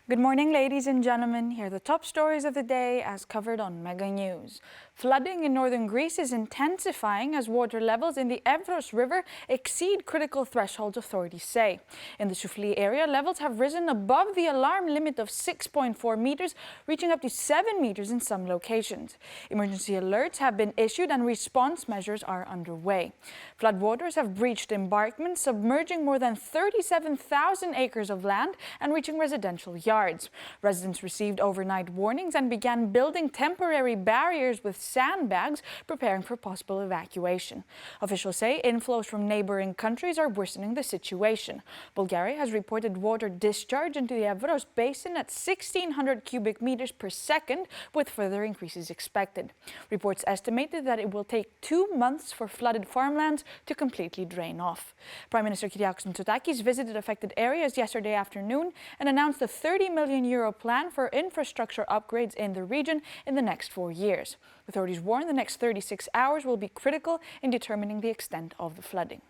Good morning, ladies and gentlemen. Here are the top stories of the day as covered on Mega News. Flooding in northern Greece is intensifying as water levels in the Evros River exceed critical thresholds, authorities say. In the Soufli area, levels have risen above the alarm limit of 6.4 meters, reaching up to 7 meters in some locations. Emergency alerts have been issued and response measures are underway. Floodwaters have breached embankments, submerging more than 37,000 acres of land and reaching residential yards. Residents received overnight warnings and began building temporary barriers with sandbags, preparing for possible evacuation. Officials say inflows from neighboring countries are worsening the situation. Bulgaria has reported water discharge into the Evros basin at 1,600 cubic meters per second, with further increases expected. Reports estimated that it will take 2 months for flooded farmlands to completely drain off. Prime Minister Kyriakos Mitsotakis visited affected areas yesterday afternoon and announced a €30 million plan for infrastructure upgrades in the region in the next 4 years. Authorities warn the next 36 hours will be critical in determining the extent of the flooding.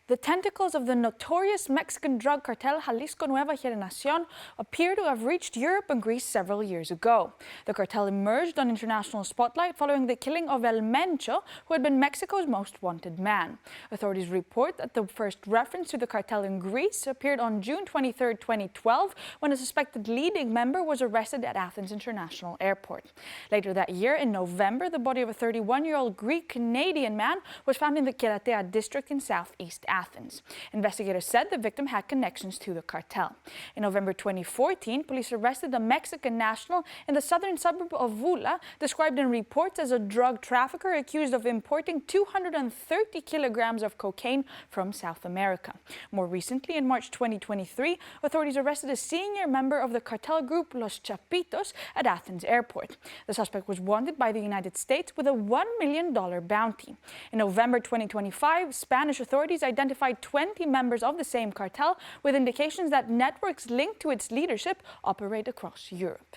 The tentacles of the notorious Mexican drug cartel Jalisco Nueva Generación appear to have reached Europe and Greece several years ago. The cartel emerged on international spotlight following the killing of El Mencho, who had been Mexico's most wanted man. Authorities report that the first reference to the cartel in Greece appeared on June 23, 2012, when a suspected leading member was arrested at Athens International Airport. Later that year, in November, the body of a 31-year-old Greek-Canadian man was found in the Keratea district in southeast Athens. Investigators said the victim had connections to the cartel. In November 2014, police arrested a Mexican national in the southern suburb of Vula, described in reports as a drug trafficker accused of importing 230 kilograms of cocaine from South America. More recently, in March 2023, authorities arrested a senior member of the cartel group Los Chapitos at Athens Airport. The suspect was wanted by the United States with a $1 million bounty. In November 2025, Spanish authorities identified 20 members of the same cartel, with indications that networks linked to its leadership operate across Europe.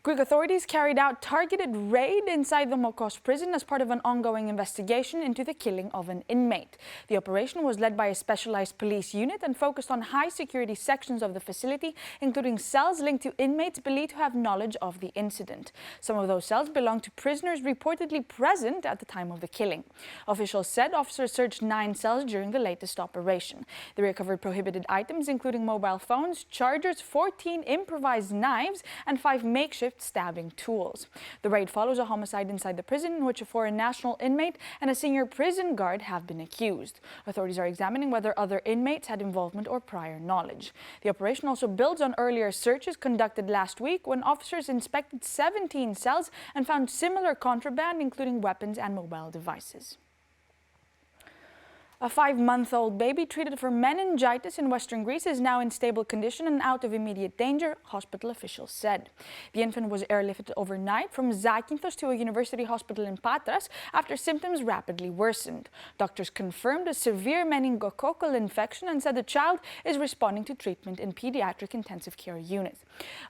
Greek authorities carried out targeted raid inside the Mokos prison as part of an ongoing investigation into the killing of an inmate. The operation was led by a specialized police unit and focused on high-security sections of the facility, including cells linked to inmates believed to have knowledge of the incident. Some of those cells belonged to prisoners reportedly present at the time of the killing. Officials said officers searched 9 cells during the latest operation. They recovered prohibited items, including mobile phones, chargers, 14 improvised knives, and 5 makeshift stabbing tools. The raid follows a homicide inside the prison in which a foreign national inmate and a senior prison guard have been accused. Authorities are examining whether other inmates had involvement or prior knowledge. The operation also builds on earlier searches conducted last week when officers inspected 17 cells and found similar contraband, including weapons and mobile devices. A 5-month-old baby treated for meningitis in western Greece is now in stable condition and out of immediate danger, hospital officials said. The infant was airlifted overnight from Zakynthos to a university hospital in Patras after symptoms rapidly worsened. Doctors confirmed a severe meningococcal infection and said the child is responding to treatment in pediatric intensive care unit.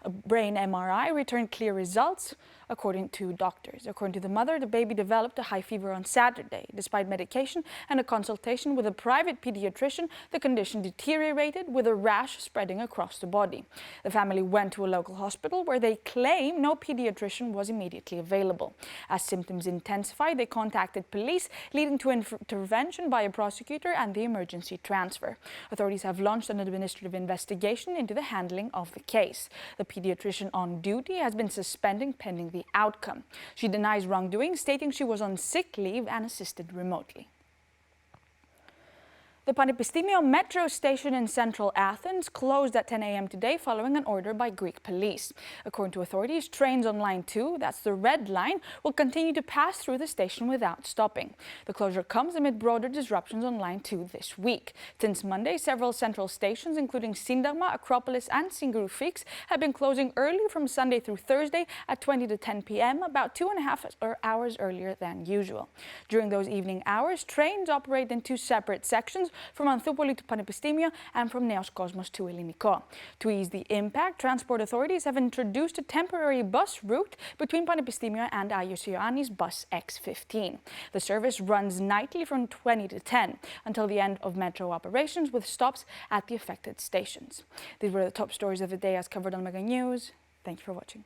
A brain MRI returned clear results, according to doctors. According to the mother, the baby developed a high fever on Saturday. Despite medication and a consultation with a private pediatrician, the condition deteriorated, with a rash spreading across the body. The family went to a local hospital where they claim no pediatrician was immediately available. As symptoms intensified, they contacted police, leading to intervention by a prosecutor and the emergency transfer. Authorities have launched an administrative investigation into the handling of the case. The pediatrician on duty has been suspended pending the outcome. She denies wrongdoing, stating she was on sick leave and assisted remotely. The Panepistimiou metro station in central Athens closed at 10 a.m. today following an order by Greek police. According to authorities, trains on Line 2, that's the Red Line, will continue to pass through the station without stopping. The closure comes amid broader disruptions on Line 2 this week. Since Monday, several central stations, including Syntagma, Acropolis and Syngrou Fix, have been closing early from Sunday through Thursday at 20 to 10 p.m., about 2.5 hours earlier than usual. During those evening hours, trains operate in 2 separate sections, from Anthoupoli to Panepistimiou and from Neos Kosmos to Elliniko. To ease the impact, transport authorities have introduced a temporary bus route between Panepistimiou and Agios Ioannis bus X15. The service runs nightly from 20 to 10 until the end of metro operations, with stops at the affected stations. These were the top stories of the day as covered on Mega News. Thank you for watching.